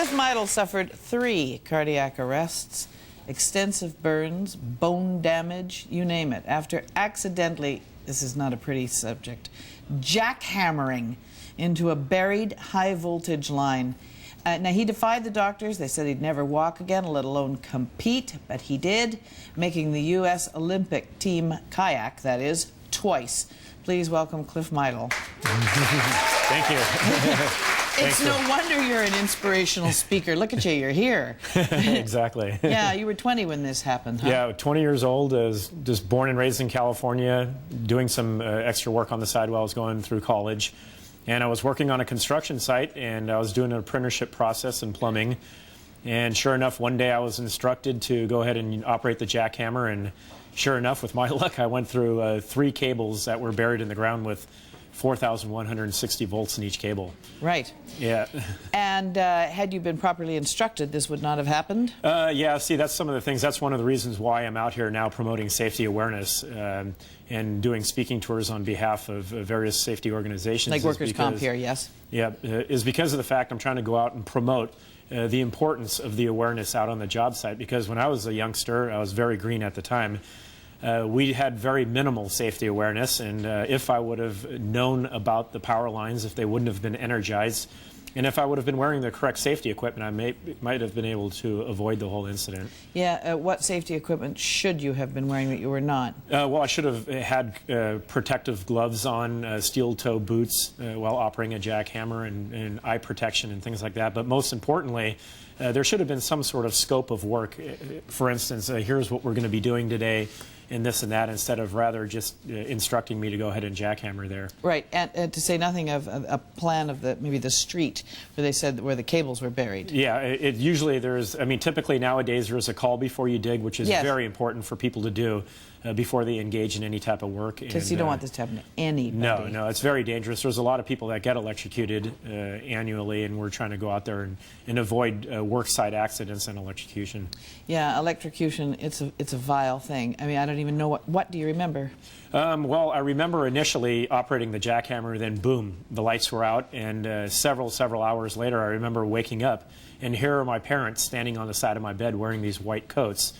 Cliff Meidl suffered 3 cardiac arrests, extensive burns, bone damage, you name it, after accidentally, this is not a pretty subject, jackhammering into a buried high-voltage line. Now, he defied the doctors. They said he'd never walk again, let alone compete, but he did, making the U.S. Olympic team kayak, that is, twice. Please welcome Cliff Meidl. Thank you. It's no wonder you're an inspirational speaker. Look at you, you're here. Exactly. Yeah, you were 20 when this happened, huh? Yeah, 20 years old, just born and raised in California, doing some extra work on the side while I was going through college. And I was working on a construction site, and I was doing an apprenticeship process in plumbing. And sure enough, one day I was instructed to go ahead and operate the jackhammer, and sure enough, with my luck, I went through 3 cables that were buried in the ground with 4,160 volts in each cable. Right. Yeah. And had you been properly instructed, this would not have happened? Yeah, see, that's some of the things. That's one of the reasons why I'm out here now promoting safety awareness and doing speaking tours on behalf of various safety organizations. Like workers' comp here, yes? Yeah, is because of the fact I'm trying to go out and promote the importance of the awareness out on the job site, because when I was a youngster, I was very green at the time, we had very minimal safety awareness, and if I would have known about the power lines, if they wouldn't have been energized, and if I would have been wearing the correct safety equipment, I might have been able to avoid the whole incident. Yeah, what safety equipment should you have been wearing that you were not? Well, I should have had protective gloves on, steel-toe boots while operating a jackhammer, and eye protection and things like that. But most importantly, there should have been some sort of scope of work. For instance, here's what we're going to be doing today, and this and that, instead of rather just instructing me to go ahead and jackhammer there. Right, and to say nothing of a plan of maybe the street where they said where the cables were buried. Yeah, usually there's, I mean, typically nowadays there's a call before you dig, which is very important for people to do before they engage in any type of work. Because you don't want this to happen to anybody. No, it's very dangerous. There's a lot of people that get electrocuted annually, and we're trying to go out there and avoid worksite accidents and electrocution. Yeah, electrocution, it's a vile thing. I mean, I don't even know what do you remember? Well, I remember initially operating the jackhammer, then boom, the lights were out, and several hours later I remember waking up, and here are my parents standing on the side of my bed wearing these white coats.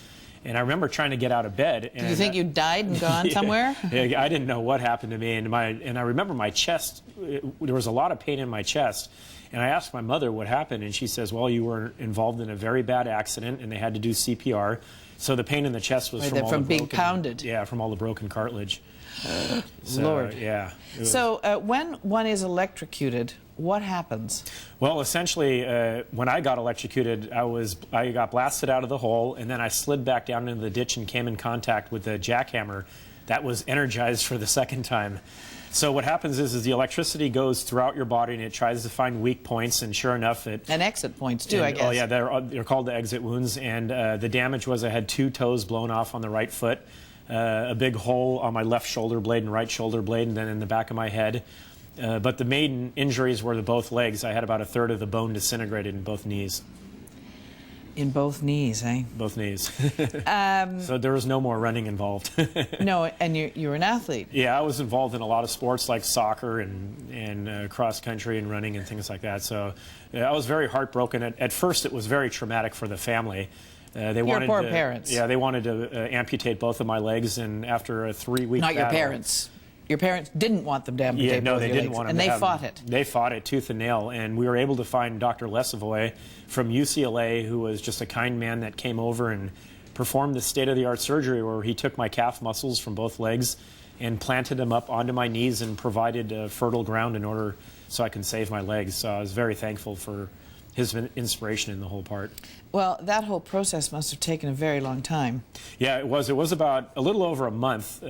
And I remember trying to get out of bed. And did you think you died and gone somewhere? Yeah, I didn't know what happened to me, and I remember my chest, there was a lot of pain in my chest. And I asked my mother what happened, and she says, well, you were involved in a very bad accident, and they had to do CPR. So the pain in the chest was from being pounded. Yeah, from all the broken cartilage. So, Lord. Yeah. So when one is electrocuted, what happens? Well, essentially, when I got electrocuted, I got blasted out of the hole, and then I slid back down into the ditch and came in contact with the jackhammer that was energized for the second time. So what happens is the electricity goes throughout your body, and it tries to find weak points, and sure enough, and exit points too, I guess. Oh yeah, they're called the exit wounds, and the damage was I had 2 toes blown off on the right foot, a big hole on my left shoulder blade and right shoulder blade, and then in the back of my head. But the main injuries were both legs. I had about 1/3 of the bone disintegrated in both knees. In both knees, eh? Both knees. So there was no more running involved. No, and you were an athlete. Yeah, I was involved in a lot of sports like soccer and cross country and running and things like that. So I was very heartbroken. At first, it was very traumatic for the family. Your poor parents. Yeah, they wanted to amputate both of my legs, and after a 3-week battle. Not your parents. Your parents didn't want them to amputate both no, they your didn't legs, want them and to they fought it. They fought it tooth and nail, and we were able to find Dr. Lesevoy from UCLA, who was just a kind man that came over and performed the state-of-the-art surgery where he took my calf muscles from both legs and planted them up onto my knees and provided fertile ground in order so I can save my legs. So I was very thankful for his inspiration in the whole part. Well, that whole process must have taken a very long time. Yeah, it was. It was about a little over a month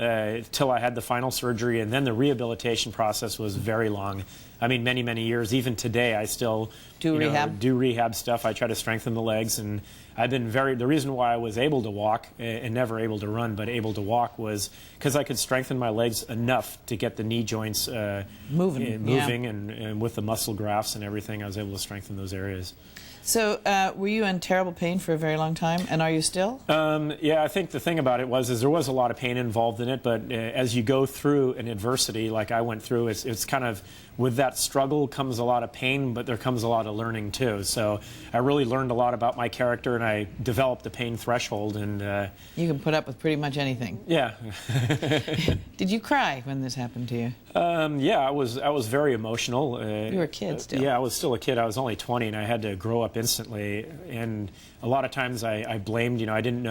till I had the final surgery, and then the rehabilitation process was very long. I mean, many, many years. Even today, I still do rehab stuff. I try to strengthen the legs, and I've been the reason why I was able to walk and never able to run, but able to walk, was because I could strengthen my legs enough to get the knee joints moving, and with the muscle grafts and everything, I was able to strengthen those areas. So were you in terrible pain for a very long time, and are you still? Yeah, I think the thing about it is there was a lot of pain involved in it, but as you go through an adversity like I went through, it's kind of, with that struggle comes a lot of pain, but there comes a lot of learning too. So I really learned a lot about my character, and I developed a pain threshold. And you can put up with pretty much anything. Yeah. Did you cry when this happened to you? Yeah, I was very emotional. You were a kid still. Yeah, I was still a kid. I was only 20, and I had to grow up instantly. And a lot of times I blamed, I didn't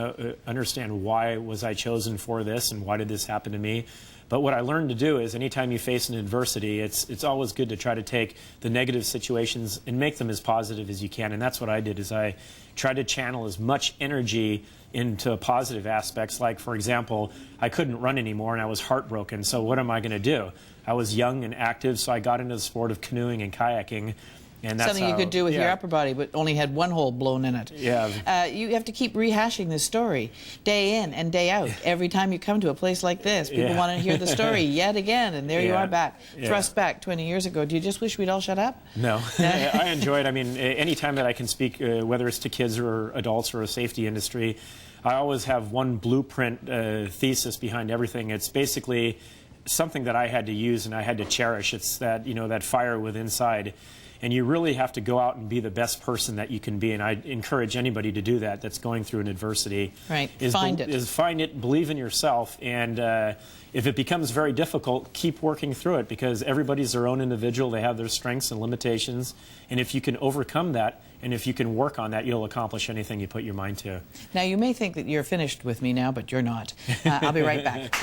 understand why was I chosen for this, and why did this happen to me. But what I learned to do is, anytime you face an adversity, it's always good to try to take the negative situations and make them as positive as you can. And that's what I did, is I tried to channel as much energy into positive aspects. Like, for example, I couldn't run anymore and I was heartbroken. So what am I going to do? I was young and active, so I got into the sport of canoeing and kayaking. And that's something you could do with your upper body, but only had one hole blown in it. Yeah. You have to keep rehashing this story day in and day out. Every time you come to a place like this, people want to hear the story yet again, and there you are back, thrust back 20 years ago. Do you just wish we'd all shut up? No. I enjoy it. I mean, any time that I can speak, whether it's to kids or adults or a safety industry, I always have one blueprint thesis behind everything. It's basically something that I had to use and I had to cherish. It's that, that fire within inside. And you really have to go out and be the best person that you can be. And I encourage anybody to do that that's going through an adversity. Right. Find it, believe in yourself. And if it becomes very difficult, keep working through it, because everybody's their own individual. They have their strengths and limitations. And if you can overcome that, and if you can work on that, you'll accomplish anything you put your mind to. Now, you may think that you're finished with me now, but you're not. I'll be right back.